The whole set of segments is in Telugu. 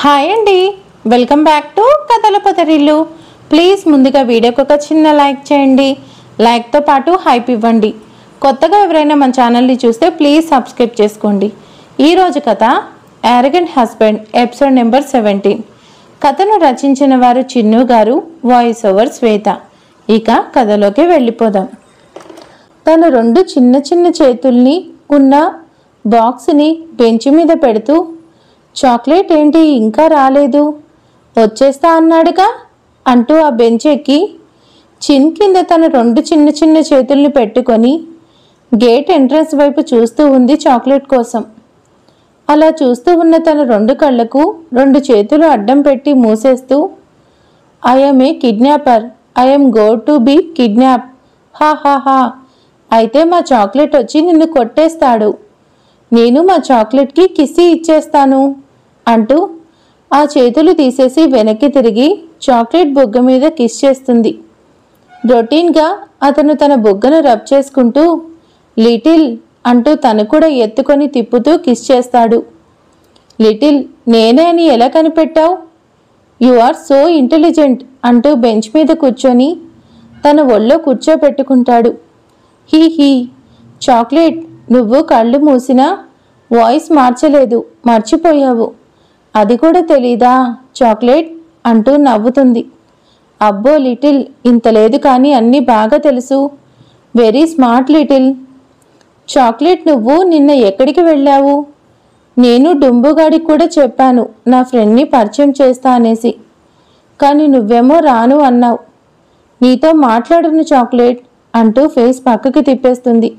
హాయ్ అండి, వెల్కమ్ బ్యాక్ టు కథల పొదరిల్లు. ప్లీజ్ ముందుగా వీడియోకి ఒక చిన్న లైక్ చేయండి. లైక్తో పాటు హైప్ ఇవ్వండి. కొత్తగా ఎవరైనా మన ఛానల్ని చూస్తే ప్లీజ్ సబ్స్క్రైబ్ చేసుకోండి. ఈరోజు కథ యారగెంట్ హస్బెండ్, ఎపిసోడ్ నెంబర్ 17. కథను రచించిన వారు చిన్ను గారు, వాయిస్ ఓవర్ శ్వేత. ఇక కథలోకి వెళ్ళిపోదాం. తన రెండు చిన్న చిన్న చేతుల్ని ఉన్న బాక్స్ని బెంచ్ మీద పెడుతూ, చాక్లెట్ ఏంటి ఇంకా రాలేదు, వచ్చేస్తా అన్నాడుగా అంటూ ఆ బెంచ్ ఎక్కి చిన్ కింద తన రెండు చిన్న చిన్న చేతుల్ని పెట్టుకొని గేట్ ఎంట్రన్స్ వైపు చూస్తూ ఉంది చాక్లెట్ కోసం. అలా చూస్తూ ఉన్న తన రెండు కళ్ళకు రెండు చేతులు అడ్డం పెట్టి మూసేస్తూ, I'm a kidnapper, I'm go to be kidnap, హా హా హా, అయితే మా చాక్లెట్ వచ్చి నిన్ను కొట్టేస్తాడు, నేను మా చాక్లెట్కి కిస్సీ ఇచ్చేస్తాను అంటూ ఆ చేతులు తీసేసి వెనక్కి తిరిగి చాక్లెట్ బుగ్గ మీద కిస్ చేస్తుంది. రొటీన్గా అతను తన బుగ్గను రబ్ చేసుకుంటూ లిటిల్ అంటూ తను కూడా ఎత్తుకొని తిప్పుతూ కిస్ చేస్తాడు. లిటిల్, నేనే అని ఎలా కనిపెట్టావు, యు ఆర్ సో ఇంటెలిజెంట్ అంటూ బెంచ్ మీద కూర్చొని తన ఒళ్ళో కూర్చోపెట్టుకుంటాడు. హీ హీ, చాక్లెట్, నువ్వు కళ్ళు మూసినా వాయిస్ మార్చలేదు, మర్చిపోయావు, అది కూడా తెలీదా చాక్లెట్ అంటూ నవ్వుతుంది. అబ్బో లిటిల్, ఇంత లేదు కానీ అన్నీ బాగా తెలుసు, వెరీ స్మార్ట్ లిటిల్. చాక్లెట్, నువ్వు నిన్న ఎక్కడికి వెళ్ళావు, నేను డుంబుగాడికి కూడా చెప్పాను నా ఫ్రెండ్ని పరిచయం చేస్తా అనేసి, కానీ నువ్వేమో రాను అన్నావు, నీతో మాట్లాడను చాక్లెట్ అంటూ ఫేస్ పక్కకి తిప్పేస్తుంది.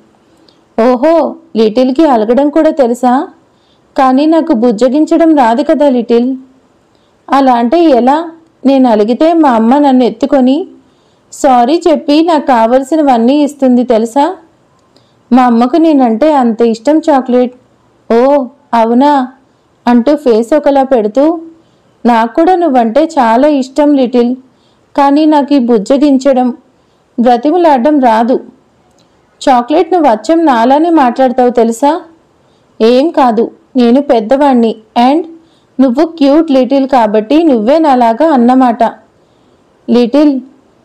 ఓహో, లిటిల్కి అలగడం కూడా తెలుసా, కానీ నాకు బుజ్జగించడం రాదు కదా లిటిల్. అలా అంటే ఎలా, నేను అలిగితే మా అమ్మ నన్ను ఎత్తుకొని సారీ చెప్పి నాకు కావలసినవన్నీ ఇస్తుంది తెలుసా, మా అమ్మకు నేనంటే అంత ఇష్టం చాక్లెట్. ఓ అవునా అంటూ ఫేస్ ఒకలా పెడుతూ, నాకు కూడా నువ్వంటే చాలా ఇష్టం లిటిల్, కానీ నాకు ఈ బుజ్జగించడం బ్రతిమలాడడం రాదు. చాక్లెట్, నువ్వు అచ్చం నాలానే మాట్లాడతావు తెలుసా, ఏం కాదు, నేను పెద్దవాణ్ణి అండ్ నువ్వు క్యూట్ లిటిల్ కాబట్టి నువ్వే నాలాగా అన్నమాట. లిటిల్,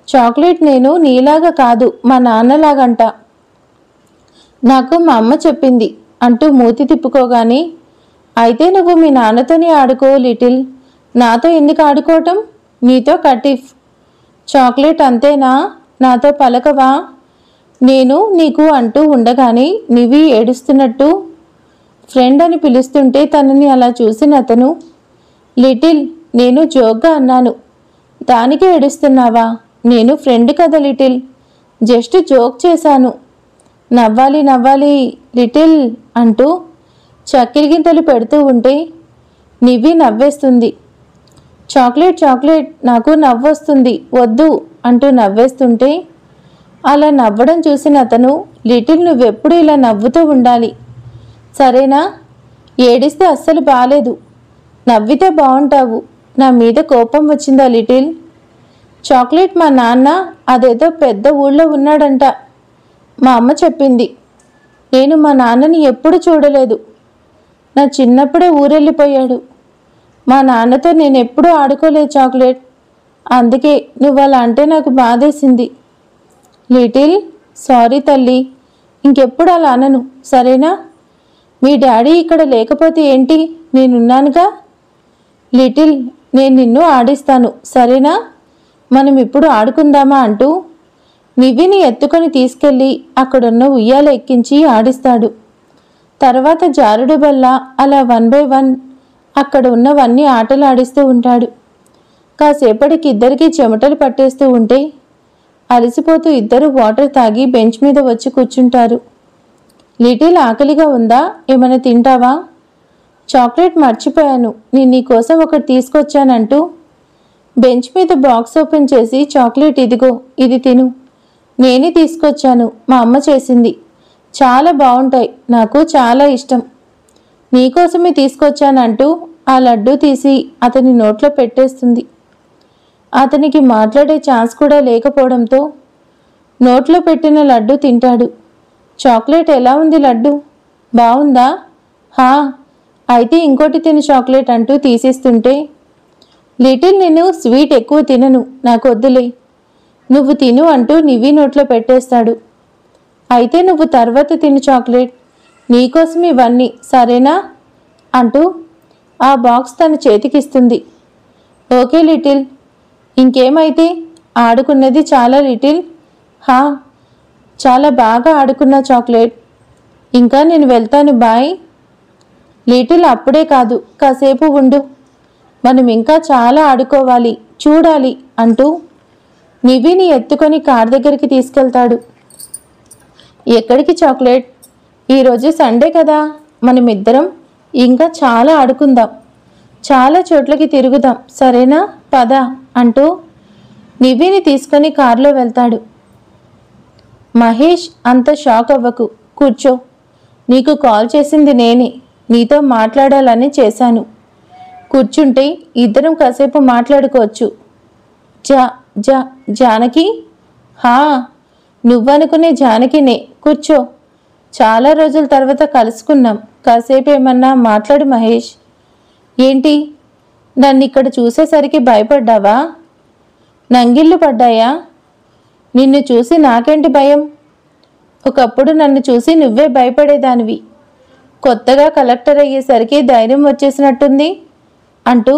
చాక్లెట్, నేను నీలాగా కాదు మా నాన్నలాగంట, నాకు మా అమ్మ చెప్పింది అంటూ మూతి తిప్పుకోగానే, అయితే నువ్వు మీ నాన్నతోనే ఆడుకో లిటిల్, నాతో ఎందుకు ఆడుకోవటం, నీతో కటిఫ్. చాక్లెట్, అంతేనా, నాతో పలకవా, నేను నీకు అంటూ ఉండగానే నివి ఏడుస్తున్నట్టు ఫ్రెండ్ అని పిలుస్తుంటే తనని అలా చూసిన అతను, లిటిల్, నేను జోక్గా అన్నాను, దానికి ఏడుస్తున్నావా, నేను ఫ్రెండ్ కదా లిటిల్, జస్ట్ జోక్ చేశాను, నవ్వాలి నవ్వాలి లిటిల్ అంటూ చక్కెరగింతలు పెడుతూ ఉంటే నివి నవ్వేస్తుంది. చాక్లెట్ చాక్లెట్, నాకు నవ్వొస్తుంది, వద్దు అంటూ నవ్వేస్తుంటే అలా నవ్వడం చూసిన అతను, లిటిల్, నువ్వెప్పుడు ఇలా నవ్వుతూ ఉండాలి సరేనా, ఏడిస్తే అస్సలు బాలేదు, నవ్వితే బాగుంటావు, నా మీద కోపం వచ్చిందా లిటిల్. చాక్లెట్, మా నాన్న అదేదో పెద్ద ఊళ్ళో ఉన్నాడంట, మా అమ్మ చెప్పింది, నేను మా నాన్నని ఎప్పుడు చూడలేదు, నా చిన్నప్పుడే ఊరెళ్ళిపోయాడు, మా నాన్నతో నేను ఎప్పుడూ ఆడుకోలేదు చాక్లెట్, అందుకే నువ్వు అలా అంటే నాకు బాధేసింది. లిటిల్, సారీ తల్లి, ఇంకెప్పుడు అలా అనను సరేనా, మీ డాడీ ఇక్కడ లేకపోతే ఏంటి, నేనున్నానుగా. లిటిల్, నేను నిన్ను ఆడిస్తాను సరేనా, మనం ఇప్పుడు ఆడుకుందామా అంటూ నివిని ఎత్తుకొని తీసుకెళ్ళి అక్కడున్న ఉయ్యాల ఎక్కించి ఆడిస్తాడు. తర్వాత జారుడు బల్ల అలా 1 by 1 అక్కడ ఉన్నవన్నీ ఆటలు ఆడిస్తూ ఉంటాడు. కాసేపటికి ఇద్దరికీ చెమటలు పట్టేస్తూ ఉంటే అలసిపోతూ ఇద్దరు వాటర్ తాగి బెంచ్ మీద వచ్చి కూర్చుంటారు. లిటిల్, ఆకలిగా ఉందా, ఏమైనా తింటావా, చాక్లెట్ మర్చిపోయాను, నేను నీకోసం ఒకటి తీసుకొచ్చానంటూ బెంచ్ మీద బాక్స్ ఓపెన్ చేసి, చాక్లెట్ ఇదిగో, ఇది తిను, నేనే తీసుకొచ్చాను, మా అమ్మ చేసింది, చాలా బాగుంటాయి, నాకు చాలా ఇష్టం, నీకోసమే తీసుకొచ్చానంటూ ఆ లడ్డూ తీసి అతని నోట్లో పెట్టేస్తుంది. అతనికి మాట్లాడే ఛాన్స్ కూడా లేకపోవడంతో నోట్లో పెట్టిన లడ్డు తింటాడు. చాక్లెట్, ఎలా ఉంది లడ్డు, బాగుందా, హా, అయితే ఇంకోటి తిను చాక్లెట్ అంటూ తీసిస్తుంటే, లిటిల్ నేను స్వీట్ ఎక్కువ తినను, నాకు వద్దులే, నువ్వు తిను అంటూ నివి నోట్లో పెట్టేస్తాడు. అయితే నువ్వు తర్వాత తిను చాక్లెట్, నీకోసం ఇవన్నీ సరేనా అంటూ ఆ బాక్స్ తన చేతికిస్తుంది. ఓకే లిటిల్, ఇంకేమైతే ఆడుకున్నది చాలా లిటిల్. హా, చాలా బాగా ఆడుకున్న చాక్లెట్, ఇంకా నేను వెళ్తాను, బాయ్. లిటిల్ అప్పుడే కాదు, కాసేపు ఉండు, మనం ఇంకా చాలా ఆడుకోవాలి, చూడాలి అంటూ నివిని ఎత్తుకొని కార్ దగ్గరికి తీసుకెళ్తాడు. ఎక్కడికి చాక్లెట్, ఈరోజు సండే కదా, మనమిద్దరం ఇంకా చాలా ఆడుకుందాం, చాలా చోట్లకి తిరుగుదాం, సరేనా, పద అంటూ నివిని తీసుకొని కారులో వెళ్తాడు. మహేష్, అంత షాక్ అవ్వకు, కూర్చో, నీకు కాల్ చేసింది నేనే, నీతో మాట్లాడాలని చేశాను, కూర్చుంటే ఇద్దరం కాసేపు మాట్లాడుకోవచ్చు. జానకి? హా, నువ్వనుకునే జానకినే, కూర్చో, చాలా రోజుల తర్వాత కలుసుకున్నాం, కాసేపు ఏమన్నా మాట్లాడు మహేష్. ఏంటి, నన్ను ఇక్కడ చూసేసరికి భయపడ్డావా? నంగిళ్ళు పడ్డాయా? నిన్ను చూసి నాకేంటి భయం? ఒకప్పుడు నన్ను చూసి నువ్వే భయపడేదానివి, కొత్తగా కలెక్టర్ అయ్యేసరికి ధైర్యం వచ్చేసినట్టుంది అంటూ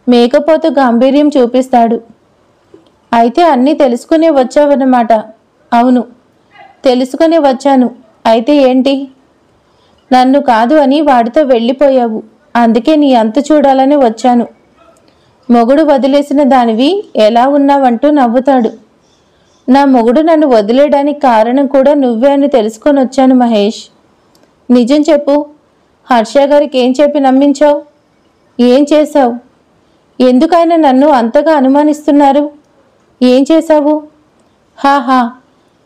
మేకపోతు గాంభీర్యం చూపిస్తాడు. అయితే అన్నీ తెలుసుకునే వచ్చావన్నమాట. అవును, తెలుసుకుని వచ్చాను. అయితే ఏంటి? నన్ను కాదు అని వాడితో వెళ్ళిపోయావు, అందుకే నీ అంతు చూడాలని వచ్చాను. మొగుడు వదిలేసిన దానివి ఎలా ఉన్నావంటూ నవ్వుతాడు. నా మొగుడు నన్ను వదిలేయడానికి కారణం కూడా నువ్వే అని తెలుసుకొని వచ్చాను మహేష్. నిజం చెప్పు, హర్ష గారికి ఏం చెప్పి నమ్మించావు? ఏం చేశావు? ఎందుకైనా నన్ను అంతగా అనుమానిస్తున్నారు? ఏం చేశావు? హాహా,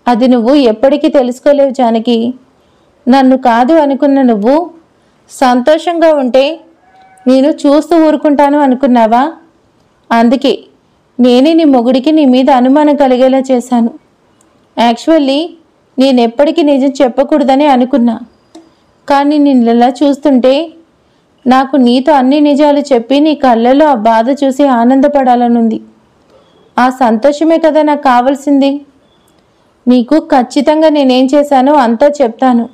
అది నువ్వు ఎప్పటికీ తెలుసుకోలేవు జానకి. నన్ను కాదు అనుకున్న నువ్వు సంతోషంగా ఉంటే నేను చూస్తూ ఊరుకుంటాను అనుకున్నావా? అందుకే నేనే నీ మొగుడికి నీ మీద అనుమానం కలిగేలా చేశాను. యాక్చువల్లీ నేనెప్పటికీ నిజం చెప్పకూడదని అనుకున్నా, కానీ నిన్నలా చూస్తుంటే నాకు నీతో అన్ని నిజాలు చెప్పి నీ కళ్ళలో ఆ బాధ చూసి ఆనందపడాలనుంది. ఆ సంతోషమే కదా నాకు కావాల్సింది. నీకు ఖచ్చితంగా నేనేం చేశానో అంతా చెప్తాను,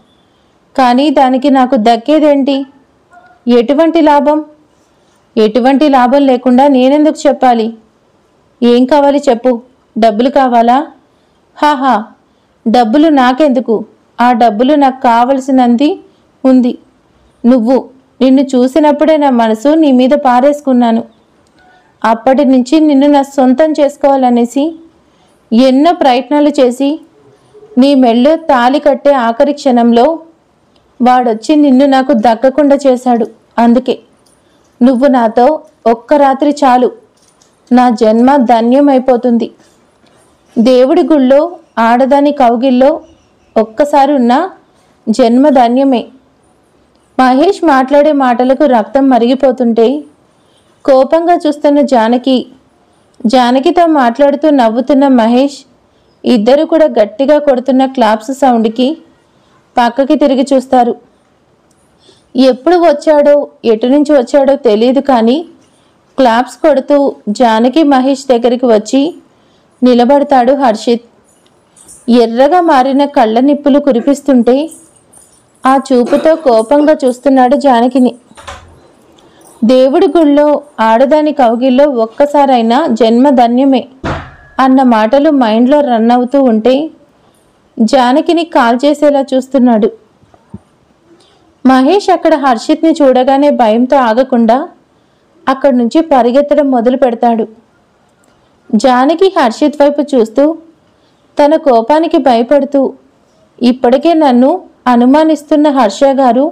కానీ దానికి నాకు దక్కేదేంటి? ఎటువంటి లాభం? ఎటువంటి లాభం లేకుండా నేనెందుకు చెప్పాలి? ఏం కావాలి చెప్పు? డబ్బులు కావాలా? హాహా, డబ్బులు నాకెందుకు, ఆ డబ్బులు నాకు కావలసినంది ఉంది. నిన్ను చూసినప్పుడే నా మనసు నీ మీద పారేసుకున్నాను. అప్పటి నుంచి నిన్ను నా సొంతం చేసుకోవాలనేసి ఎన్నో ప్రయత్నాలు చేసి నీ మెళ్ళో తాళి కట్టే ఆఖరి క్షణంలో వాడొచ్చి నిన్ను నాకు దక్కకుండా చేశాడు. అందుకే నువ్వు నాతో ఒక్క రాత్రి చాలు, నా జన్మ ధన్యమైపోతుంది. దేవుడి గుళ్ళో ఆడదాని కౌగిల్లో ఒక్కసారి ఉన్న జన్మ ధన్యమే. మహేష్ మాట్లాడే మాటలకు రక్తం మరిగిపోతుంటే కోపంగా చూస్తున్న జానకితో మాట్లాడుతూ నవ్వుతున్న మహేష్ ఇద్దరు కూడా గట్టిగా కొడుతున్న క్లాప్స్ సౌండ్కి పక్కకి తిరిగి చూస్తారు. ఎప్పుడు వచ్చాడో ఎటు నుంచి వచ్చాడో తెలియదు, కానీ క్లాప్స్ కొడుతూ జానకి మహేష్ దగ్గరికి వచ్చి నిలబడతాడు హర్షిత్. ఎర్రగా మారిన కళ్ళ నిప్పులు కురిపిస్తుంటే ఆ చూపుతో కోపంగా చూస్తున్నాడు జానకిని. దేవుడి గుళ్ళో ఆడదాని కౌగిల్లో ఒక్కసారైనా జన్మ ధన్యమే అన్న మాటలు మైండ్లో రన్ అవుతూ ఉంటే జానకిని కాల్ చేసేలా చూస్తున్నాడు. మహేష్ అక్కడ హర్షిత్ని చూడగానే భయంతో ఆగకుండా అక్కడి నుంచి పరిగెత్తడం మొదలు పెడతాడు. జానకి హర్షిత్ వైపు చూస్తూ తన కోపానికి భయపడుతూ, ఇప్పటికే నన్ను అనుమానిస్తున్న హర్ష గారు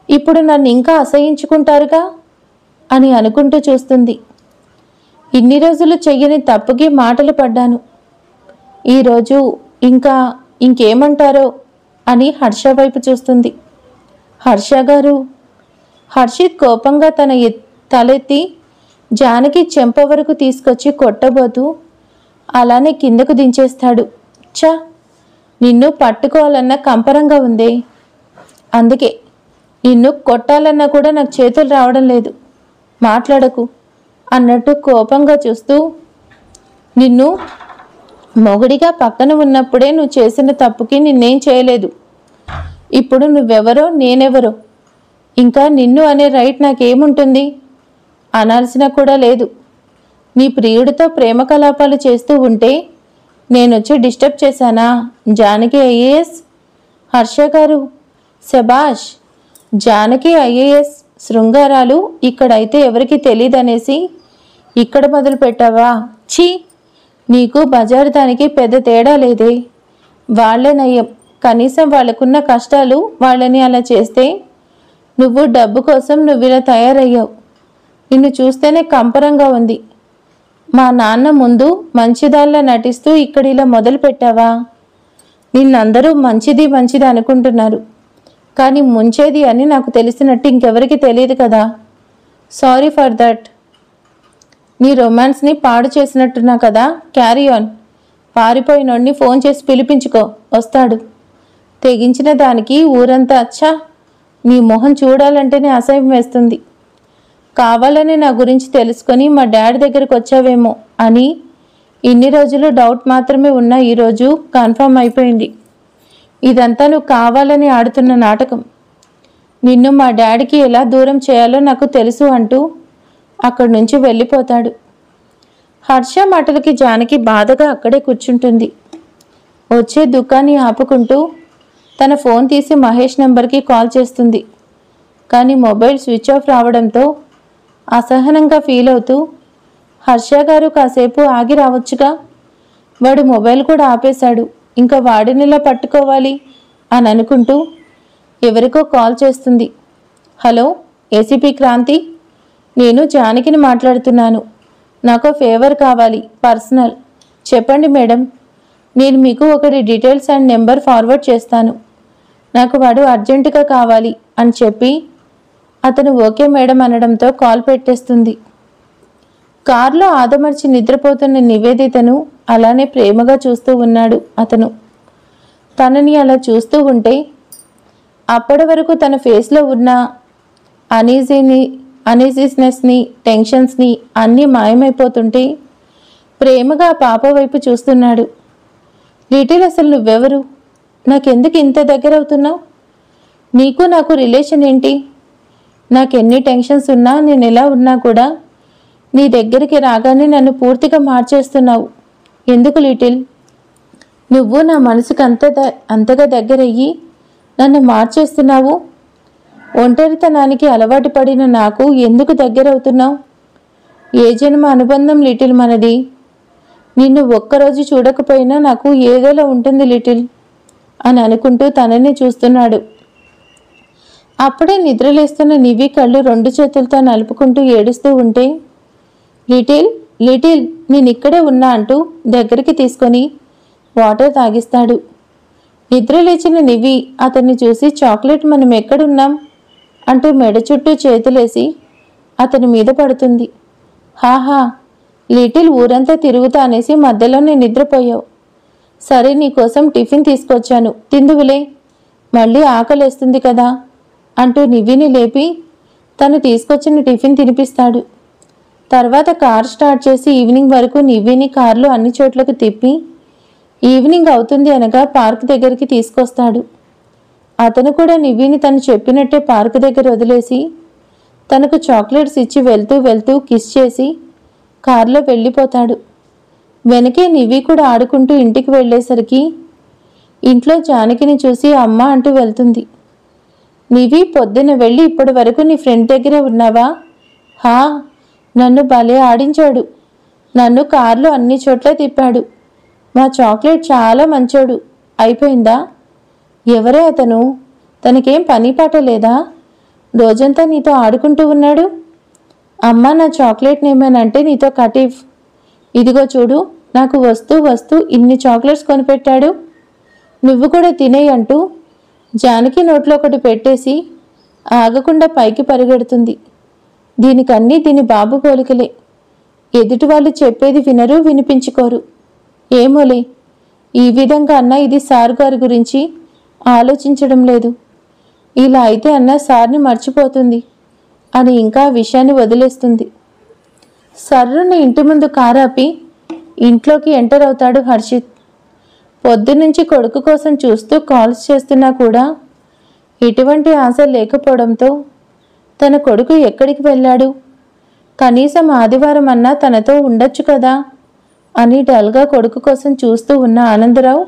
ఇప్పుడు నన్ను ఇంకా అసహించుకుంటారుగా అని అనుకుంటూ చూస్తుంది. ఇన్ని రోజులు చెయ్యని తప్పుకి మాటలు పడ్డాను, ఈరోజు ఇంకేమంటారో అని హర్ష వైపు చూస్తుంది. హర్ష గారు? హర్షిత్ కోపంగా తన తలెత్తి జానకి చెంప వరకు తీసుకొచ్చి కొట్టబోతూ అలానే కిందకు దించేస్తాడు. నిన్ను పట్టుకోవాలన్న కంపరంగా ఉందే, అందుకే నిన్ను కొట్టాలన్నా కూడా నాకు చేతులు రావడం లేదు, మాట్లాడకు అన్నట్టు కోపంగా చూస్తూ, నిన్ను మొగుడిగా పక్కన ఉన్నప్పుడే నువ్వు చేసిన తప్పుకి నిన్నేం చేయలేదు. ఇప్పుడు నువ్వెవరో నేనెవరో, ఇంకా నిన్ను అనే రైట్ నాకేముంటుంది? అనాల్సిన కూడా లేదు. నీ ప్రియుడితో ప్రేమ కలాపాలు చేస్తూ ఉంటే నేనొచ్చి డిస్టర్బ్ చేశానా? జానకి ఐఏఎస్, హర్ష గారు శబాష్. జానకి ఐఏఎస్ శృంగారాలు ఇక్కడైతే ఎవరికి తెలీదనేసి ఇక్కడ మొదలు పెట్టావా? ఛీ, నీకు బజారు దానికి పెద్ద తేడా లేదే. వాళ్లే నయ్యం, కనీసం వాళ్ళకున్న కష్టాలు వాళ్ళని అలా చేస్తే నువ్వు డబ్బు కోసం నువ్విలా తయారయ్యావు. నిన్ను చూస్తేనే కంపరంగా ఉంది. మా నాన్న ముందు మంచిదాల్లా నటిస్తూ ఇక్కడ ఇలా మొదలు పెట్టావా? నిన్నందరూ మంచిది మంచిది అనుకుంటున్నారు, కానీ ముంచేది అని నాకు తెలిసినట్టు ఇంకెవరికి తెలియదు కదా. Sorry for that. నీ రొమాన్స్ని పాడు చేసినట్టున్నా కదా. Carry on. పారిపోయినోడిని ఫోన్ చేసి పిలిపించుకో, వస్తాడు. తెగించిన దానికి ఊరంతా అచ్చా, నీ మొహం చూడాలంటేనే అసహ్యం వేస్తుంది. కావాలని నా గురించి తెలుసుకొని మా డాడీ దగ్గరికి వచ్చావేమో అని ఇన్ని రోజులు డౌట్ మాత్రమే ఉన్నా ఈరోజు కన్ఫర్మ్ అయిపోయింది. ఇదంతా నువ్వు కావాలని ఆడుతున్న నాటకం. నిన్ను మా డాడీకి ఎలా దూరం చేయాలో నాకు తెలుసు అంటూ అక్కడి నుంచి వెళ్ళిపోతాడు. హర్ష మాటలకి జానకి బాధగా అక్కడే కూర్చుంటుంది. వచ్చే దుఃఖాన్ని ఆపుకుంటూ తన ఫోన్ తీసి మహేష్ నెంబర్కి కాల్ చేస్తుంది. కానీ మొబైల్ స్విచ్ ఆఫ్ రావడంతో అసహనంగా ఫీల్ అవుతూ, హర్ష గారు కాసేపు ఆగి రావచ్చుగా, వాడు మొబైల్ కూడా ఆపేశాడు, ఇంకా వాడినిలా పట్టుకోవాలి అని అనుకుంటూ ఎవరికో కాల్ చేస్తుంది. హలో, ఏసీపీ క్రాంతి, నేను జానకిని మాట్లాడుతున్నాను. నాకు ఫేవర్ కావాలి, పర్సనల్. చెప్పండి మేడం. నేను మీకు ఒకటి డీటెయిల్స్ అండ్ నెంబర్ ఫార్వర్డ్ చేస్తాను. నాకు వాడు అర్జెంటుగా కావాలి అని చెప్పి అతను ఓకే మేడం అనడంతో కాల్ పెట్టేస్తుంది. కారులో ఆదమర్చి నిద్రపోతున్న నివేదితను అలానే ప్రేమగా చూస్తూ ఉన్నాడు అతను. తనని అలా చూస్తూ ఉంటే అప్పటి వరకు తన ఫేస్లో ఉన్న అనీజీనెస్ని, టెన్షన్స్ని అన్నీ మాయమైపోతుంటే ప్రేమగా పాప వైపు చూస్తున్నాడు. లిటిల్, అసలు నువ్వెవరు? నాకెందుకు ఇంత దగ్గర అవుతున్నావు? నీకు నాకు రిలేషన్ ఏంటి? నాకెన్ని టెన్షన్స్ ఉన్నా, నేను ఎలా ఉన్నా కూడా నీ దగ్గరికి రాగానే నన్ను పూర్తిగా మార్చేస్తున్నావు. ఎందుకు లిటిల్? నువ్వు నా మనసుకు అంతగా దగ్గరయ్యి నన్ను మార్చేస్తున్నావు. ఒంటరితనానికి అలవాటు పడిన నాకు ఎందుకు దగ్గరవుతున్నావు? ఏ జన్మ అనుబంధం లిటిల్ మనది? నిన్ను ఒక్కరోజు చూడకపోయినా నాకు ఏదోలా ఉంటుంది లిటిల్ అని అనుకుంటూ తనని చూస్తున్నాడు. అప్పుడే నిద్రలేస్తున్న నివి కళ్ళు 2 చేతులతో నలుపుకుంటూ ఏడుస్తూ ఉంటే, లిటిల్ లిటిల్ నేనిక్కడే ఉన్నా అంటూ దగ్గరికి తీసుకొని వాటర్ తాగిస్తాడు. నిద్రలేచిన నివి అతన్ని చూసి, చాక్లెట్, మనం ఎక్కడున్నాం అంటూ మెడ చుట్టూ చేతులేసి అతని మీద పడుతుంది. హాహా, లిటిల్ ఊరంతా తిరుగుతా అనేసి మధ్యలోనే నిద్రపోయావు. సరే, నీకోసం టిఫిన్ తీసుకొచ్చాను, తిందువులే, మళ్ళీ ఆకలేస్తుంది కదా అంటూ నివిని లేపి తను తీసుకొచ్చిన టిఫిన్ తినిపిస్తాడు. తర్వాత కార్ స్టార్ట్ చేసి ఈవినింగ్ వరకు నివిని కార్లో అన్ని చోట్లకు తిప్పి ఈవినింగ్ అవుతుంది అనగా పార్క్ దగ్గరికి తీసుకొస్తాడు. అతను కూడా నివిని తను చెప్పినట్టే పార్క్ దగ్గర వదిలేసి తనకు చాక్లెట్స్ ఇచ్చి వెళ్తూ కిస్ చేసి కార్లో వెళ్ళిపోతాడు. వెనకే నివి కూడా ఆడుకుంటూ ఇంటికి వెళ్ళేసరికి ఇంట్లో జానకిని చూసి అమ్మ అంటూ వెళ్తుంది. నివి, పొద్దున వెళ్ళి ఇప్పటి వరకు నీ ఫ్రెండ్ దగ్గరే ఉన్నావా? హా, నన్ను భలే ఆడించాడు. నన్ను కార్లో అన్ని చోట్ల తిప్పాడు. మా చాక్లెట్ చాలా మంచోడు. అయిపోయిందా? ఎవరే అతను? తనకేం పని పాట లేదా? రోజంతా నీతో ఆడుకుంటూ ఉన్నాడు. అమ్మ, నా చాక్లెట్ నేమేనంటే నీతో కటీఫ్. ఇదిగో చూడు, నాకు వస్తూ ఇన్ని చాక్లెట్స్ కొనిపెట్టాడు. నువ్వు కూడా తినేయి అంటూ జానకి నోట్లో ఒకటి పెట్టేసి ఆగకుండా పైకి పరిగెడుతుంది. దీనికన్నీ దీని బాబు పోలికలే. ఎదుటి వాళ్ళు చెప్పేది వినరు, వినిపించుకోరు. ఏమోలే, ఈ విధంగా అన్నా ఇది సార్ గారి గురించి ఆలోచించడం లేదు. ఇలా అయితే అన్న సార్ని మర్చిపోతుంది అని ఇంకా విషయాన్ని వదిలేస్తుంది. సర్రుని ఇంటి ముందు కారాపి ఇంట్లోకి ఎంటర్ అవుతాడు హర్షిత్. పొద్దునుంచి కొడుకు కోసం చూస్తూ కాల్స్ చేస్తున్నా కూడా ఎటువంటి ఆశ లేకపోవడంతో తన కొడుకు ఎక్కడికి వెళ్ళాడు, కనీసం ఆదివారం అన్నా తనతో ఉండొచ్చు కదా అని డల్గా కొడుకు కోసం చూస్తూ ఉన్న ఆనందరావు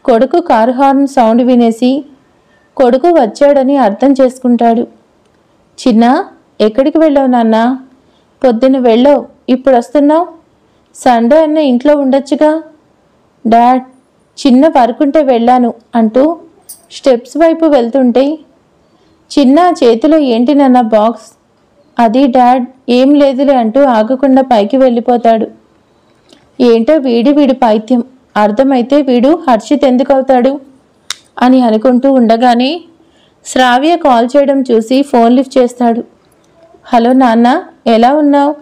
కొడుకు కారు హార్న్ సౌండ్ వినేసి కొడుకు వచ్చాడని అర్థం చేసుకుంటాడు. చిన్నా, ఎక్కడికి వెళ్ళావు నాన్నా? పొద్దున్న వెళ్ళావు, ఇప్పుడు వస్తున్నావు? సండే అన్న ఇంట్లో ఉండొచ్చుగా. డాడ్, చిన్న వర్కుంటే వెళ్ళాను అంటూ స్టెప్స్ వైపు వెళ్తుంటే చిన్న చేతిలో ఏంటి నాన్న బాక్స్? అది డాడ్, ఏం లేదులే అంటూ ఆగకుండా పైకి వెళ్ళిపోతాడు. ఏంటో వీడి పైత్యం అర్థమైతే వీడు హర్షిత్ ఎందుకు అవుతాడు అని అనుకుంటూ ఉండగానే శ్రావ్య కాల్ చేయడం చూసి ఫోన్ లిఫ్ట్ చేస్తాడు. హలో నాన్న, ఎలా ఉన్నావు?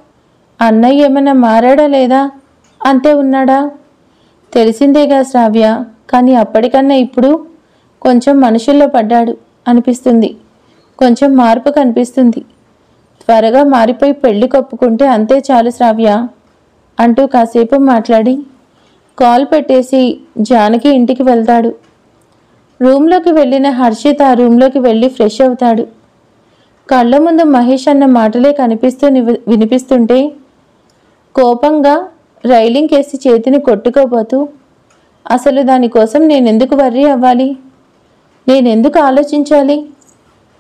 అన్నయ్య ఏమన్నా మారాడా లేదా? అంతే ఉన్నాడా? తెలిసిందేగా శ్రావ్య, కానీ అప్పటికన్నా ఇప్పుడు కొంచెం మనుషుల్లో పడ్డాడు అనిపిస్తుంది. కొంచెం మార్పు కనిపిస్తుంది. త్వరగా మారిపోయి పెళ్లి కొప్పుకుంటే అంతే చాలు శ్రావ్య అంటూ కాసేపు మాట్లాడి కాల్ పెట్టేసి జానకి ఇంటికి వెళ్తాడు. రూమ్లోకి వెళ్ళిన హర్షిత్ ఆ రూమ్లోకి వెళ్ళి ఫ్రెష్ అవుతాడు. కళ్ళ ముందు మహేష్ అన్న మాటలే కనిపిస్తూ వినిపిస్తుంటే కోపంగా రైలింగ్ కేసి చేతిని కొట్టుకోబోతూ, అసలు దానికోసం నేనెందుకు వర్రీ అవ్వాలి? నేనెందుకు ఆలోచించాలి?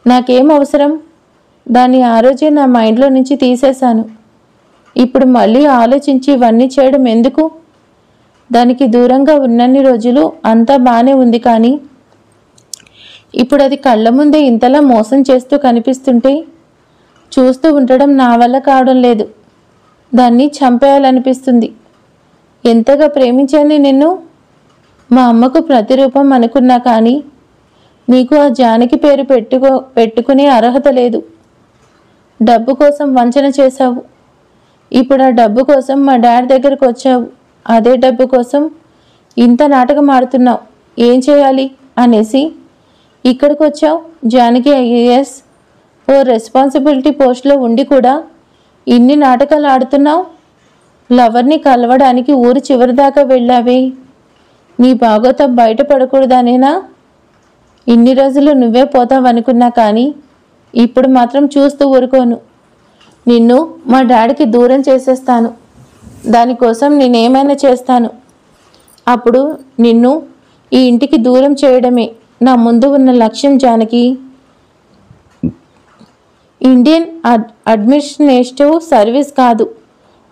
నాకేం అవసరం? దాన్ని ఆ రోజే నా మైండ్లో నుంచి తీసేశాను. ఇప్పుడు మళ్ళీ ఆలోచించి ఇవన్నీ చేయడం ఎందుకు? దానికి దూరంగా ఉన్నన్ని రోజులు అంతా బాగానే ఉంది, కానీ ఇప్పుడు అది కళ్ళ ముందే ఇంతలా మోసం చేస్తూ కనిపిస్తుంటే చూస్తూ ఉండడం నా వల్ల కావడం లేదు. దాన్ని చంపేయాలనిపిస్తుంది. ఎంతగా ప్రేమించాను నిన్ను. మా అమ్మకు ప్రతిరూపం అనుకున్నా, కానీ నీకు ఆ జానకి పేరు పెట్టుకునే అర్హత లేదు. డబ్బు కోసం వంచన చేశావు. ఇప్పుడు ఆ డబ్బు కోసం మా డాడీ దగ్గరకు వచ్చావు. అదే డబ్బు కోసం ఇంత నాటకం ఆడుతున్నావు. ఏం చేయాలి అనేసి ఇక్కడికి వచ్చావు. జానకి ఐఏఎస్ ఓ రెస్పాన్సిబిలిటీ పోస్ట్లో ఉండి కూడా ఇన్ని నాటకాలు ఆడుతున్నావు. లవర్ని కలవడానికి ఊరు చివరి దాకా వెళ్ళావే. నీ బాగోతం బయటపడకూడదనేనా? ఇన్ని రోజులు నువ్వే పోతావనుకున్నా, కానీ ఇప్పుడు మాత్రం చూస్తూ ఊరుకోను. నిన్ను మా డాడీకి దూరం చేసేస్తాను. దానికోసం నేనేమైనా చేస్తాను. అప్పుడు నిన్ను ఈ ఇంటికి దూరం చేయడమే నా ముందు ఉన్న లక్ష్యం జానకి. ఇండియన్ అడ్మినిస్ట్రేటివ్ సర్వీస్ కాదు,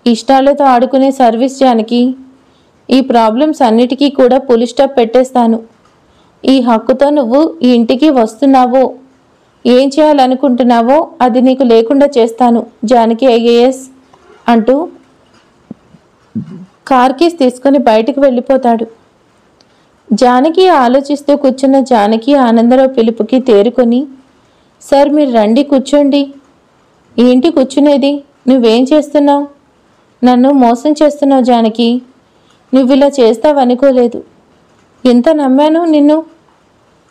ఇష్టాలతో ఆడుకునే సర్వీస్ జానకి. ఈ ప్రాబ్లమ్స్ అన్నిటికీ కూడా ఫుల్ స్టాప్ పెట్టేస్తాను. ఈ హక్కుతో నువ్వు ఈ ఇంటికి వస్తున్నావో, ఏం చేయాలనుకుంటున్నావో అది నీకు లేకుండా చేస్తాను జానకి ఐఏఎస్ అంటూ కార్ కీస్ తీసుకుని బయటికి వెళ్ళిపోతాడు. జానకి ఆలోచిస్తూ కూర్చున్న జానకి ఆనందరావు పిలుపుకి తేరుకొని, సార్ మీరు రండి, కూర్చోండి. ఏంటి కూర్చునేది? నువ్వేం చేస్తున్నావు? నన్ను మోసం చేస్తున్నావు జానకి. నువ్వు ఇలా చేస్తావనుకోలేదు. ఎంత నమ్మాను నిన్ను.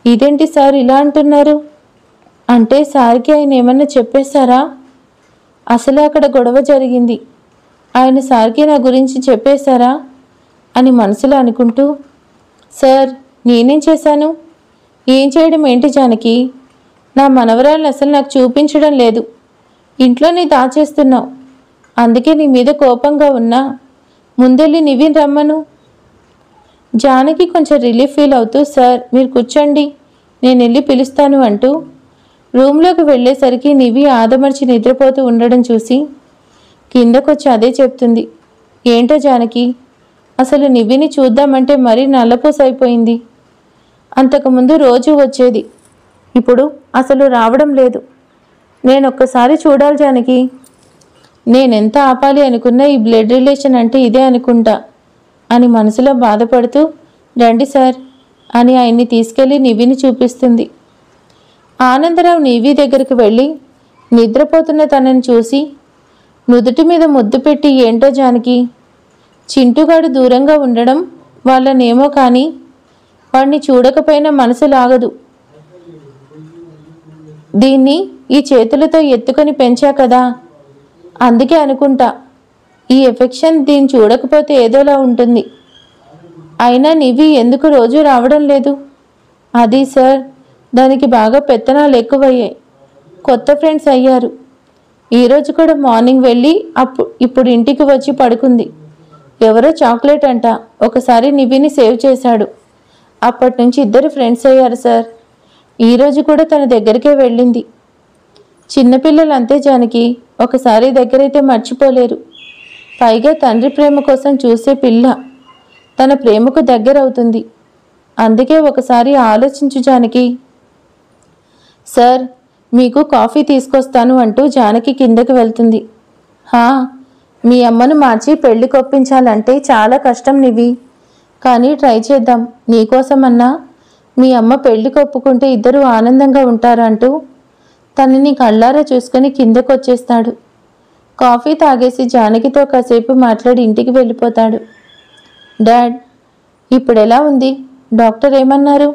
ఇదేంటి సార్ ఇలా అంటున్నారు? అంటే సార్కి ఆయన ఏమన్నా చెప్పేశారా? అసలు అక్కడ గొడవ జరిగింది, ఆయన సార్కి నా గురించి చెప్పేశారా అని మనసులో అనుకుంటూ, సార్ నేనేం చేశాను? ఏం చేయడం ఏంటి జానకి? నా మనవరాలను అసలు నాకు చూపించడం లేదు. ఇంట్లోనే దాచేస్తున్నావు. అందుకే నీ మీద కోపంగా ఉన్నా. ముందెళ్ళి నివిన్ రమ్మను. జానకి కొంచెం రిలీఫ్ ఫీల్ అవుతూ, సార్ మీరు కూర్చోండి, నేను వెళ్ళి పిలుస్తాను అంటూ రూమ్లోకి వెళ్ళేసరికి నివి ఆదమర్చి నిద్రపోతూ ఉండడం చూసి కిందకొచ్చి అదే చెప్తుంది. ఏంటో జానకి, అసలు నివిని చూద్దామంటే మరీ నల్లపూసైపోయింది. అంతకుముందు రోజు వచ్చేది, ఇప్పుడు అసలు రావడం లేదు. నేనొక్కసారి చూడాలి జానకి. నేనెంత ఆపాలి అనుకున్నా ఈ బ్లడ్ రిలేషన్ అంటే ఇదే అనుకుంటా అని మనసులో బాధపడుతూ, రండి సార్ అని ఆయన్ని తీసుకెళ్లి నివిని చూపిస్తుంది. ఆనందరావు నివి దగ్గరికి వెళ్ళి నిద్రపోతున్న తనని చూసి నుదుటి మీద ముద్దు పెట్టి, ఏంటో జానకి, చింటుగాడు దూరంగా ఉండడం వాళ్ళనేమో, కానీ వాడిని చూడకపోయినా మనసు లాగదు. దీన్ని ఈ చేతులతో ఎత్తుకొని పెంచా కదా, అందుకే అనుకుంటా ఈ ఎఫెక్షన్ దీన్ని చూడకపోతే ఏదోలా ఉంటుంది. అయినా నివి ఎందుకు రోజు రావడం లేదు? అది సార్, దానికి బాగా పెత్తనాలు ఎక్కువయ్యాయి. కొత్త ఫ్రెండ్స్ అయ్యారు. ఈరోజు కూడా మార్నింగ్ వెళ్ళి ఇప్పుడు ఇంటికి వచ్చి పడుకుంది. ఎవరో చాక్లెట్ అంట ఒకసారి నివిని సేవ్ చేశాడు. అప్పటి నుంచి ఇద్దరు ఫ్రెండ్స్ అయ్యారు సార్. ఈరోజు కూడా తన దగ్గరికే వెళ్ళింది. చిన్నపిల్లలు అంతే జానకి, ఒకసారి దగ్గరైతే మర్చిపోలేరు. పైగా తండ్రి ప్రేమ కోసం చూసే పిల్ల తన ప్రేమకు దగ్గరవుతుంది. అందుకే ఒకసారి ఆలోచించు జానకి. సార్, మీకు కాఫీ తీసుకొస్తాను అంటూ జానకి కిందకి వెళ్తుంది. మీ అమ్మను మార్చి పెళ్లి కొప్పించాలంటే చాలా కష్టం నివి. కానీ ట్రై చేద్దాం. నీకోసమన్నా మీ అమ్మ పెళ్లి కొప్పుకుంటే ఇద్దరూ ఆనందంగా ఉంటారు అంటూ తనని కళ్ళారా చూసుకుని కిందకొచ్చేస్తాడు. కాఫీ తాగేసి జానకితో కాసేపు మాట్లాడి ఇంటికి వెళ్ళిపోతాడు. డాడ్, ఇప్పుడెలా ఉంది? డాక్టర్ ఏమన్నారు?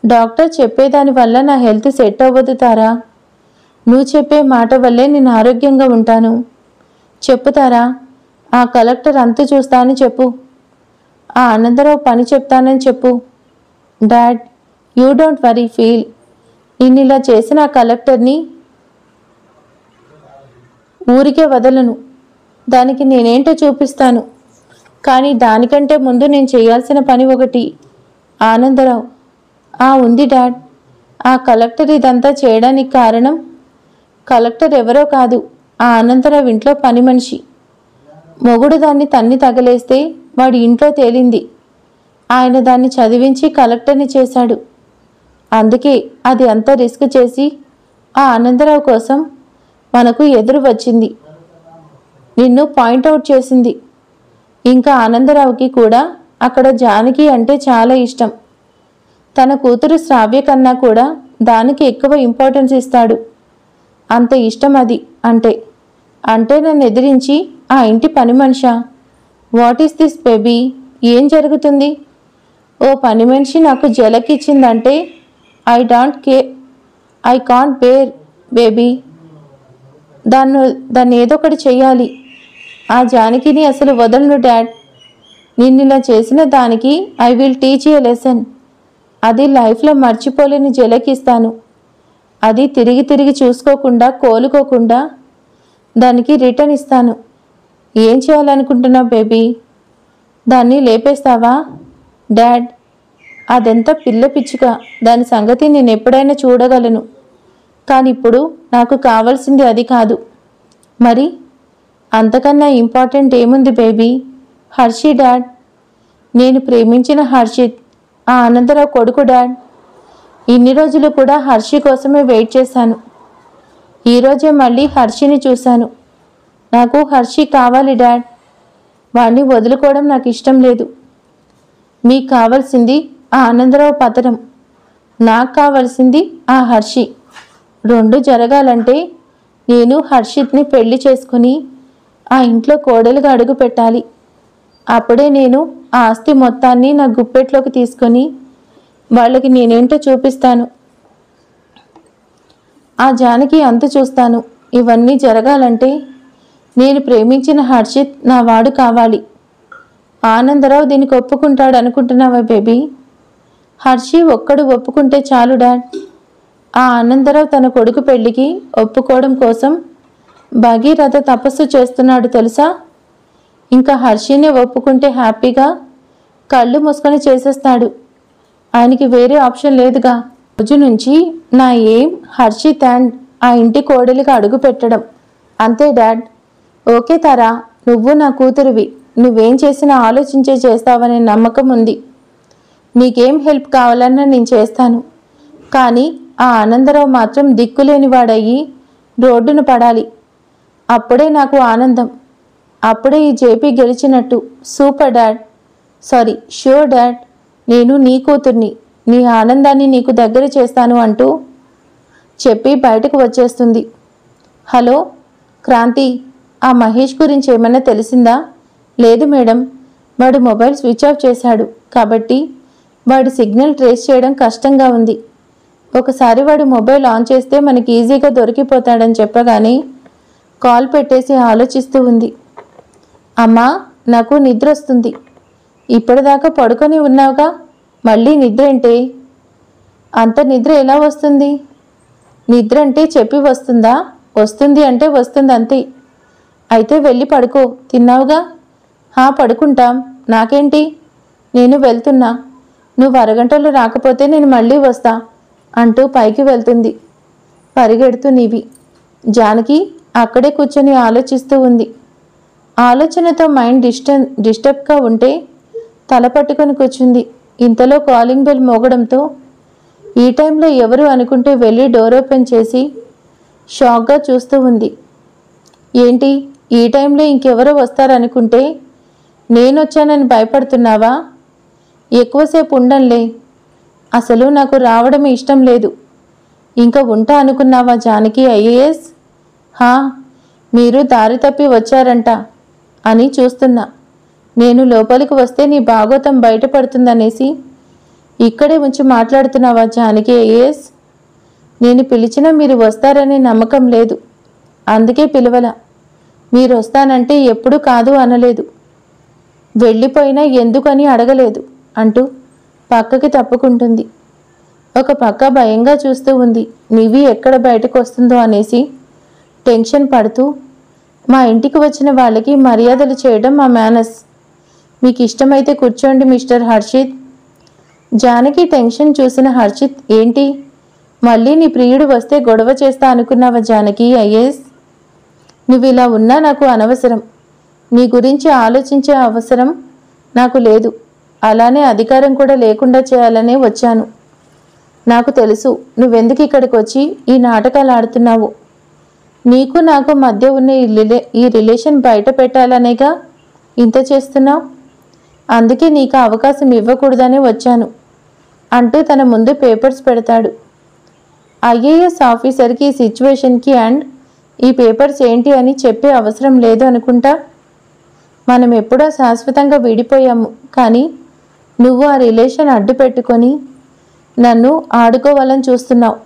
డాక్టర్ చెప్పేదాని వల్ల నా హెల్త్ సెట్ అవ్వదు తారా. నువ్వు చెప్పే మాట వల్లే నేను ఆరోగ్యంగా ఉంటాను. చెప్పుతారా, ఆ కలెక్టర్ అంతు చూస్తానని చెప్పు. ఆ ఆనందరావు పని చెప్తానని చెప్పు. Dad, you don't worry feel. నిన్నిలా చేసిన ఆ కలెక్టర్ని ఊరికే వదలను. దానికి నేనేంటో చూపిస్తాను. కానీ దానికంటే ముందు నేను చేయాల్సిన పని ఒకటి. ఆనందరావు. ఉంది డాడ్. ఆ కలెక్టర్ ఇదంతా చేయడానికి కారణం కలెక్టర్ ఎవరో కాదు, ఆ అనంతరావు ఇంట్లో పని మనిషి. మొగుడు దాన్ని తన్ని తగలేస్తే వాడి ఇంట్లో తేలింది. ఆయన దాన్ని చదివించి కలెక్టర్ని చేశాడు. అందుకే అది అంత రిస్క్ చేసి ఆ ఆనందరావు కోసం మనకు ఎదురు వచ్చింది. నిన్ను పాయింట్అవుట్ చేసింది. ఇంకా ఆనందరావుకి కూడా అక్కడ జానకి అంటే చాలా ఇష్టం. తన కూతురు శ్రావ్య కన్నా కూడా దానికి ఎక్కువ ఇంపార్టెన్స్ ఇస్తాడు. అంత ఇష్టం అది అంటే నన్ను ఎదిరించి ఆ ఇంటి పని Manisha? What is this baby? ఏం జరుగుతుంది? ఓ పని మనిషి నాకు జలకిచ్చిందంటే ఐ కాంట్ బేర్ బేబీ. దాన్ని ఏదో ఒకటి చెయ్యాలి. ఆ జానకిని అసలు వదలను డాడ్. నిన్నిలా చేసిన దానికి I will teach a lesson. అది లైఫ్లో మర్చిపోలేని జలకిస్తాను. అది తిరిగి తిరిగి చూసుకోకుండా కోలుకోకుండా దానికి రిటర్న్ ఇస్తాను. ఏం చేయాలనుకుంటున్నావు బేబీ? దాన్ని లేపేస్తావా? డాడ్, అదెంత పిల్ల పిచ్చుక. దాని సంగతి నేను ఎప్పుడైనా చూడగలను. కానీ ఇప్పుడు నాకు కావాల్సింది అది కాదు. మరి అంతకన్నా ఇంపార్టెంట్ ఏముంది బేబీ? హర్షి డాడ్. నేను ప్రేమించిన హర్షిత్, ఆ అనంతరావు కొడుకు డాడ్. ఇన్ని రోజులు కూడా హర్షి కోసమే వెయిట్ చేశాను. ఈరోజే మళ్ళీ హర్షిని చూశాను. నాకు హర్షి కావాలి డాడ్. వాణ్ణి వదులుకోవడం నాకు ఇష్టం లేదు. మీకు కావాల్సింది ఆ ఆనందరావు పతనం, నాకు కావాల్సింది ఆ హర్షి. రెండు జరగాలంటే నేను హర్షిత్ని పెళ్లి చేసుకుని ఆ ఇంట్లో కోడలుగా అడుగు పెట్టాలి. అప్పుడే నేను ఆ ఆస్తి మొత్తాన్ని నా గుప్పెట్లోకి తీసుకొని వాళ్ళకి నేనేంటో చూపిస్తాను. ఆ జానకి అంతు చూస్తాను. ఇవన్నీ జరగాలంటే నేను ప్రేమించిన హర్షిత్ నా వాడు కావాలి. ఆనందరావు దీనికి ఒప్పుకుంటాడు అనుకుంటున్నావా బేబీ? హర్షి ఒక్కడు ఒప్పుకుంటే చాలు డాడ్. ఆ ఆనందరావు తన కొడుకు పెళ్లికి ఒప్పుకోవడం కోసం భగీరథ తపస్సు చేస్తున్నాడు తెలుసా? ఇంకా హర్షినే ఒప్పుకుంటే హ్యాపీగా కళ్ళు మూసుకొని చేసేస్తాడు. ఆయనకి వేరే ఆప్షన్ లేదుగా. రోజు నుంచి నా ఏం హర్షిత్ అండ్ ఆ ఇంటి కోడలిగా అడుగు పెట్టడం అంతే డాడ్. ఓకే తారా, నువ్వు నా కూతురివి. నువ్వేం చేసినా ఆలోచించే చేస్తావనే నమ్మకం ఉంది. నీకేం హెల్ప్ కావాలన్నా నేను చేస్తాను. కానీ ఆ ఆనందరావు మాత్రం దిక్కులేనివాడయ్యి రోడ్డున పడాలి. అప్పుడే నాకు ఆనందం. అప్పుడే ఈ జేపీ గెలిచినట్టు. Super dad. Sorry, sure dad. నేను నీ కూతుర్ని. నీ ఆనందాన్ని నీకు దగ్గర చేస్తాను అంటూ చెప్పి బయటకు వచ్చేస్తుంది. హలో క్రాంతి, ఆ మహేష్ గురించి ఏమైనా తెలిసిందా? లేదు మేడం, వాడు మొబైల్ స్విచ్ ఆఫ్ చేశాడు కాబట్టి వాడి సిగ్నల్ ట్రేస్ చేయడం కష్టంగా ఉంది. ఒకసారి వాడు మొబైల్ ఆన్ చేస్తే మనకి ఈజీగా దొరికిపోతాడని చెప్పగానే కాల్ పెట్టేసి ఆలోచిస్తూ ఉంది. అమ్మా, నాకు నిద్ర వస్తుంది. ఇప్పటిదాకా పడుకొని ఉన్నావుగా, మళ్ళీ నిద్ర ఏంటి? అంత నిద్ర ఎలా వస్తుంది? నిద్ర అంటే చెప్పి వస్తుందా? వస్తుంది అంటే వస్తుంది అంతే. అయితే వెళ్ళి పడుకో. తిన్నావుగా? పడుకుంటాం. నాకేంటి, నేను వెళ్తున్నా. నువ్వు అరగంటలో రాకపోతే నేను మళ్ళీ వస్తా అంటూ పైకి వెళ్తుంది పరిగెడుతూ నివి. జానకి అక్కడే కూర్చొని ఆలోచిస్తూ ఉంది. ఆలోచనతో మైండ్ డిస్టర్బ్గా ఉంటే తల పట్టుకొని కూర్చుంది. ఇంతలో కాలింగ్ బెల్ మోగడంతో ఈ టైంలో ఎవరు అనుకుంటూ వెళ్ళి డోర్ ఓపెన్ చేసి షాక్గా చూస్తూ ఉంది. ఏంటి, ఈ టైంలో ఇంకెవరో వస్తారనుకుంటే నేనొచ్చానని భయపడుతున్నావా? ఎక్కువసేపు ఉండంలే. అసలు నాకు రావడం ఇష్టం లేదు. ఇంకా ఉంటా అనుకున్నావా జానకి ఐఏఎస్? మీరు దారి తప్పి వచ్చారంట అని చూస్తున్నా. నేను లోపలికి వస్తే నీ భాగోతం బయటపడుతుందనేసి ఇక్కడే ఉంచి మాట్లాడుతున్నావా జానకి ఐఏఎస్? నేను పిలిచినా మీరు వస్తారనే నమ్మకం లేదు, అందుకే పిలవలా. మీరు వస్తానంటే ఎప్పుడూ కాదు అనలేదు. వెళ్ళిపోయినా ఎందుకని అడగలేదు అంటూ పక్కకి తప్పుకుంటుంది. ఒక పక్క భయంగా చూస్తూ ఉంది. నివి ఎక్కడ బయటకు వస్తుందో అనేసి టెన్షన్ పడుతూ, మా ఇంటికి వచ్చిన వాళ్ళకి మర్యాదలు చేయడం మా మేనస్. మీకు ఇష్టమైతే కూర్చోండి మిస్టర్ హర్షిత్. జానకి టెన్షన్ చూసిన హర్షిత్, ఏంటి మళ్ళీ నీ ప్రియుడు వస్తే గొడవ చేస్తా అనుకున్నావా జానకి ఐఏఎస్? నువ్వు ఇలా ఉన్నా నాకు అనవసరం. నీ గురించి ఆలోచించే అవసరం నాకు లేదు. అలానే అధికారం కూడా లేకుండా చేయాలనే వచ్చాను. నాకు తెలుసు నువ్వెందుకు ఇక్కడికి వచ్చి ఈ నాటకాలు ఆడుతున్నావు. నీకు నాకు మధ్య ఉన్న ఈ రిలేషన్ బయట పెట్టాలనేగా ఇంత చేస్తున్నావు. అందుకే నీకు అవకాశం ఇవ్వకూడదనే వచ్చాను అంటూ తన ముందు పేపర్స్ పెడతాడు. ఐఏఎస్ ఆఫీసర్కి ఈ సిచ్యువేషన్కి అండ్ ఈ పేపర్స్ ఏంటి అని చెప్పే అవసరం లేదు అనుకుంటా. మనం ఎప్పుడో శాశ్వతంగా విడిపోయాము, కానీ నువ్వు ఆ రిలేషన్ అడ్డు పెట్టుకొని నన్ను ఆడుకోవాలని చూస్తున్నావు.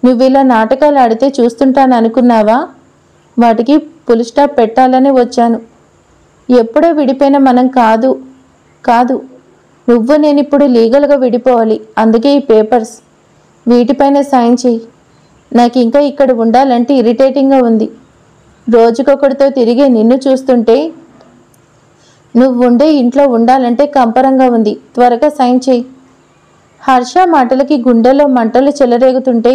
నువ్వు ఇలా నాటకాలు ఆడితే చూస్తుంటాను అనుకున్నావా? వాటికి ఫుల్ స్టాప్ పెట్టాలనే వచ్చాను. ఎప్పుడో విడిపోయిన మనం కాదు. నువ్వు నేను ఇప్పుడు లీగల్గా విడిపోవాలి. అందుకే ఈ పేపర్స్, వీటిపైన సైన్ చేయి. నాకు ఇంకా ఇక్కడ ఉండాలంటే ఇరిటేటింగ్గా ఉంది. రోజుకొకటితో తిరిగే నిన్ను చూస్తుంటే నువ్వు ఉండే ఇంట్లో ఉండాలంటే కంపరంగా ఉంది. త్వరగా సైన్ చేయి. హర్ష మాటలకి గుండెలో మంటలు చెలరేగుతుంటే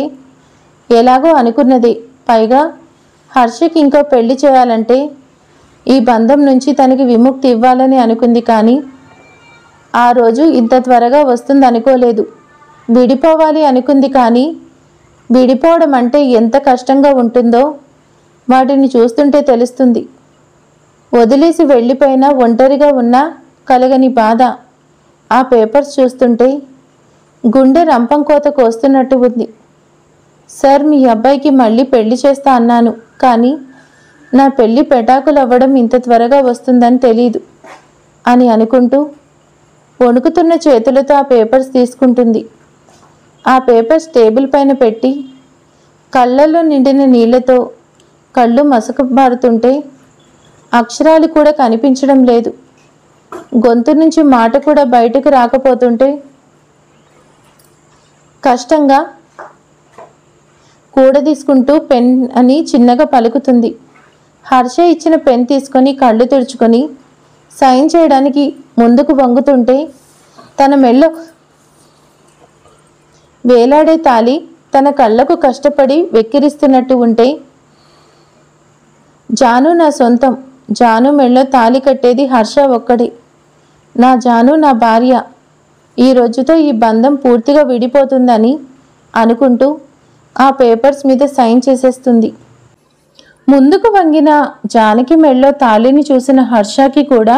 ఎలాగో అనుకున్నది. పైగా హర్షకి ఇంకో పెళ్లి చేయాలంటే ఈ బంధం నుంచి తనకి విముక్తి ఇవ్వాలని అనుకుంది. కానీ ఆ రోజు ఇంత త్వరగా వస్తుంది అనుకోలేదు. విడిపోవాలి అనుకుంది, కానీ విడిపోవడం అంటే ఎంత కష్టంగా ఉంటుందో వాటిని చూస్తుంటే తెలుస్తుంది. వదిలేసి వెళ్ళిపోయినా ఒంటరిగా ఉన్నా కలగని బాధ ఆ పేపర్స్ చూస్తుంటే గుండె రంపం కోత కోస్తున్నట్టు ఉంది. సార్, మీ అబ్బాయికి మళ్ళీ పెళ్లి చేస్తా అన్నాను, కానీ నా పెళ్లి పెటాకులు అవ్వడం ఇంత త్వరగా వస్తుందని తెలీదు అని అనుకుంటూ వణుకుతున్న చేతులతో ఆ పేపర్స్ తీసుకుంటుంది. ఆ పేపర్స్ టేబుల్ పైన పెట్టి కళ్ళల్లో నిండిన నీళ్లతో కళ్ళు మసకబారుతుంటే అక్షరాలు కూడా కనిపించడం లేదు. గొంతు నుంచి మాట కూడా బయటకు రాకపోతుంటే కష్టంగా కూడదీసుకుంటూ పెన్ అని చిన్నగా పలుకుతుంది. హర్ష ఇచ్చిన పెన్ తీసుకొని కళ్ళు తుడుచుకొని సైన్ చేయడానికి ముందుకు వంగుతుంటే తన మెల్లో వేలాడే తాళి తన కళ్ళకు కష్టపడి వెక్కిరిస్తున్నట్టు ఉంటే, జాను నా సొంతం. జాను మెళ్ళో తాళి కట్టేది హర్ష ఒక్కడే. నా జాను నా భార్య. ఈ రోజుతో ఈ బంధం పూర్తిగా విడిపోతుందని అనుకుంటూ ఆ పేపర్స్ మీద సైన్ చేసేస్తుంది. ముందుకు వంగిన జానకి మెళ్ళో తాళిని చూసిన హర్షకి కూడా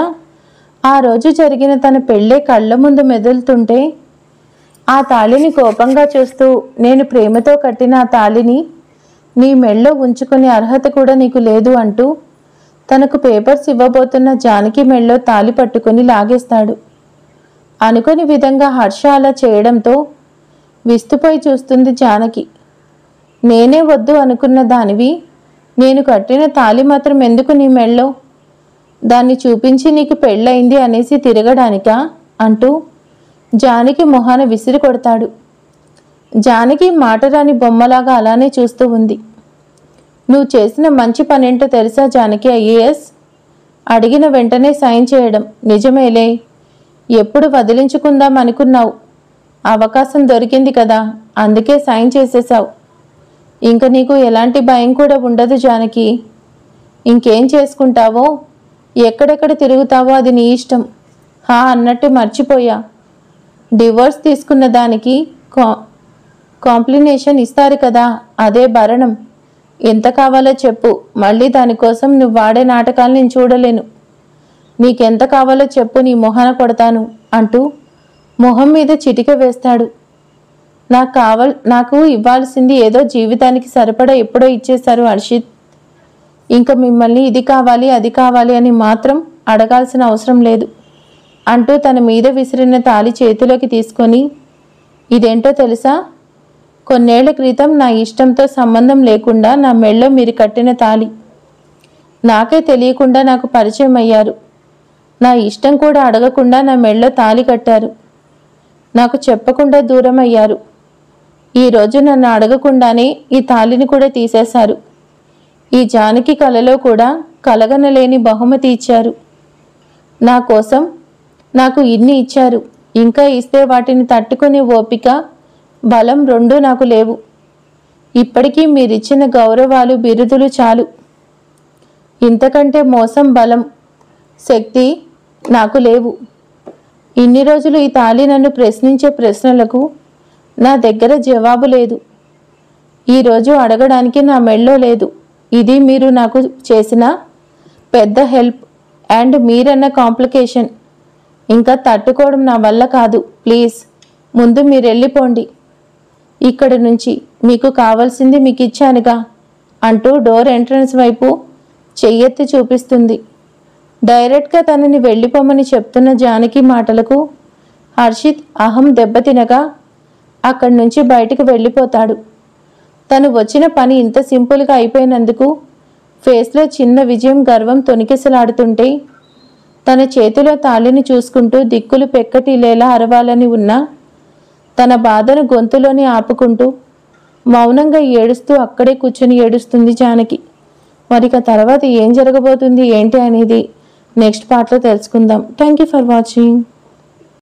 ఆ రోజు జరిగిన తన పెళ్ళే కళ్ళ ముందు మెదులుతుంటే ఆ తాళిని కోపంగా చూస్తూ, నేను ప్రేమతో కట్టిన ఆ తాళిని నీ మెళ్ళో ఉంచుకునే అర్హత కూడా నీకు లేదు అంటూ తనకు పేపర్స్ ఇవ్వబోతున్న జానకి మెళ్ళో తాళి పట్టుకుని లాగేస్తాడు. అనుకోని విధంగా హర్ష అలా చేయడంతో విస్తుపోయి చూస్తుంది జానకి. నేనే వద్దు అనుకున్న దానివి, నేను కట్టిన తాళి మాత్రం ఎందుకు నీ మెళ్ళో? దాన్ని చూపించి నీకు పెళ్ళయింది అనేసి తిరగడానికా అంటూ జానకి మొహాన విసిరి కొడతాడు. జానకి మాటరాని బొమ్మలాగా అలానే చూస్తూ ఉంది. నువ్వు చేసిన మంచి పనేంటో తెలుసా జానకి ఐఏఎస్? అడిగిన వెంటనే సైన్ చేయడం. నిజమేలే, ఎప్పుడు వదిలించుకుందాం అనుకున్నావు, అవకాశం దొరికింది కదా, అందుకే సైన్ చేసేసావు. ఇంక నీకు ఎలాంటి భయం కూడా ఉండదు జానకి. ఇంకేం చేసుకుంటావో, ఎక్కడెక్కడ తిరుగుతావో అది నీ ఇష్టం. అన్నట్టు మర్చిపోయా, డివోర్స్ తీసుకున్న దానికి కాంప్లినేషన్ ఇస్తారు కదా, అదే భరణం. ఎంత కావాలో చెప్పు, మళ్ళీ దానికోసం నువ్వు వాడే నాటకాలు నేను చూడలేను. నీకెంత కావాలో చెప్పు, నీ మొహాన కొడతాను అంటూ మొహం మీద చిటిక వేస్తాడు. నాకు ఇవ్వాల్సింది ఏదో జీవితానికి సరిపడా ఎప్పుడో ఇచ్చేశారు హర్షిత్. ఇంకా మిమ్మల్ని ఇది కావాలి అది కావాలి అని మాత్రం అడగాల్సిన అవసరం లేదు అంటూ తన మీద విసిరిన తాళి చేతిలోకి తీసుకొని, ఇదేంటో తెలుసా? కొన్నేళ్ల క్రితం నా ఇష్టంతో సంబంధం లేకుండా నా మెళ్ళో మీరు కట్టిన తాళి. నాకే తెలియకుండా నాకు పరిచయం అయ్యారు. నా ఇష్టం కూడా అడగకుండా నా మెళ్ళో తాళి కట్టారు. నాకు చెప్పకుండా దూరం అయ్యారు. ఈరోజు నన్ను అడగకుండానే ఈ తాళిని కూడా తీసేశారు. ఈ జానకి కలలో కూడా కలగనలేని బహుమతి ఇచ్చారు. నా కోసం నాకు ఇన్ని ఇచ్చారు, ఇంకా ఇస్తే వాటిని తట్టుకునే ఓపిక, బలం రెండూ నాకు లేవు. ఇప్పటికీ మీరిచ్చిన గౌరవాలు బిరుదులు చాలు. ఇంతకంటే మోసం, బలం, శక్తి నాకు లేవు. ఇన్ని రోజులు ఈ తాళి నన్ను ప్రశ్నించే ప్రశ్నలకు నా దగ్గర జవాబు లేదు. ఈరోజు అడగడానికి నా మెళ్ళో లేదు. ఇది మీరు నాకు చేసిన పెద్ద హెల్ప్ అండ్ మీరన్న కాంప్లికేషన్. ఇంకా తట్టుకోవడం నా వల్ల కాదు. ప్లీజ్ ముందు మీరు వెళ్ళిపోండి ఇక్కడి నుంచి. మీకు కావాల్సింది మీకు ఇచ్చానుగా అంటూ డోర్ ఎంట్రన్స్ వైపు చెయ్యెత్తి చూపిస్తుంది. డైరెక్ట్గా తనని వెళ్ళిపోమని చెప్తున్న జానకి మాటలకు హర్షిత్ అహం దెబ్బతినగా అక్కడి నుంచి బయటికి వెళ్ళిపోతాడు. తను వచ్చిన పని ఇంత సింపుల్గా అయిపోయినందుకు ఫేస్లో చిన్న విజయం, గర్వం తొణికిసలాడుతుంటే తన చేతిలో తాళిని చూసుకుంటూ దిక్కులు పెక్కటిలేలా అరవాలని ఉన్నా తన బాధను గొంతులోనే ఆపుకుంటూ మౌనంగా ఏడుస్తూ అక్కడే కూర్చుని ఏడుస్తుంది జానకి. మరిక తర్వాత ఏం జరగబోతుంది ఏంటి అనేది నెక్స్ట్ పార్ట్లో తెలుసుకుందాం. Thank you for watching.